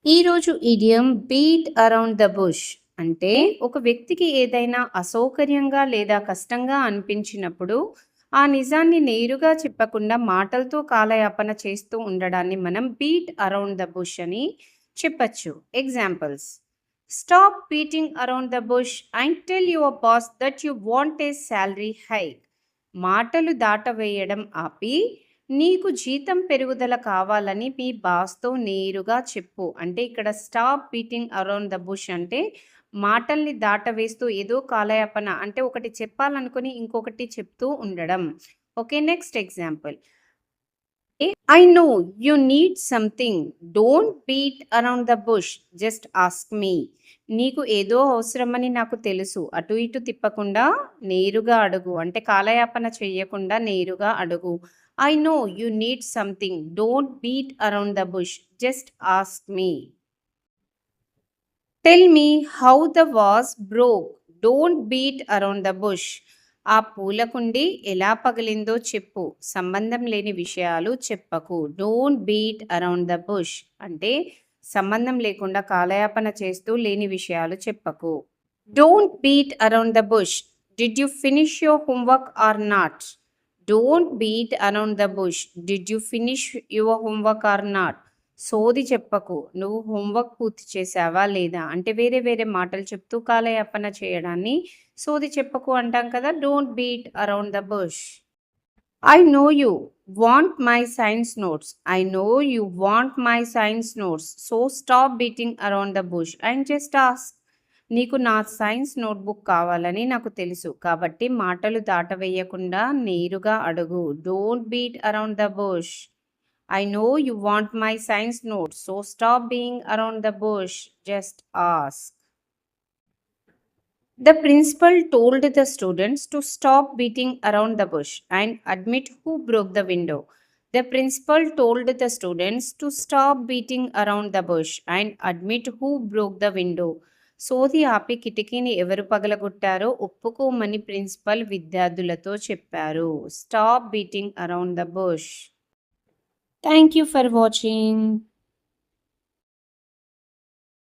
ఈరోజు idiom beat around the bush అంటే ఒక వ్యక్తికి ఏదైనా అసౌకర్యంగా లేదా కష్టంగా అనిపించినప్పుడు ఆ నిజాన్ని నేరుగా చెప్పకుండా మాటలతో కాలయాపన చేస్తూ ఉండడాన్ని మనం బీట్ అరౌండ్ ద బుష్ అని చెప్పచ్చు. Examples: stop beating around the bush and tell your boss that you want a salary hike. మాటలు దాటవేయడం ఆపి నీకు జీతం పెరుగుదల కావాలని మీ బాస్‌తో నేరుగా చెప్పు. అంటే ఇక్కడ stop beating around the bush అంటే మాటల్ని దాటవేస్తూ ఏదో కాలయాపన అంటే ఒకటి చెప్పాలనుకుని ఇంకొకటి చెప్తూ ఉండడం. Okay. Next example. I know you need something. Don't beat around the bush. Just ask మీ. నీకు ఏదో అవసరమని నాకు తెలుసు. అటు ఇటు తిప్పకుండా నేరుగా అడుగు. అంటే కాలయాపన చెయ్యకుండా నేరుగా అడుగు. I know you need something. Don't beat around the bush. Just ask me. Tell me how the vase broke. Don't beat around the bush. ఆ పూలకుండి ఎలా పగిలిందో చెప్పు. సంబంధం లేని విషయాలు చెప్పకు. Don't beat around the bush అంటే సంబంధం లేకుండా కాలయాపన చేస్తూ లేని విషయాలు చెప్పకు. Don't beat around the bush. Did you finish your homework or not. Don't beat around the bush. Did you finish your homework or not. సోది చెప్పకు. నువ్వు హోంవర్క్ పూర్తి చేశావా లేదా అంటే వేరే వేరే మాటలు చెప్తూ కాలయాపన చేయడాన్ని సోది చెప్పకు అంటాం కదా. Don't beat around the bush. I know you want my science notes. I know you want my science notes. So stop beating around the bush and just ask. నీకు నా సైన్స్ నోట్బుక్ కావాలని నాకు తెలుసు, కాబట్టి మాటలు దాటవేయకుండా నేరుగా అడుగు. Don't beat around the bush. I know you want my science notes, so stop being around the bush. Just ask. The principal told the students to stop beating around the bush and admit who broke the window. The principal told the students to stop beating around the bush and admit who broke the window. సోది ఆపి కిటికీని ఎవరు పగలగొట్టారో ఒప్పుకోమని principal విద్యార్థులతో చెప్పారు. Stop beating around the bush. Thank you for watching.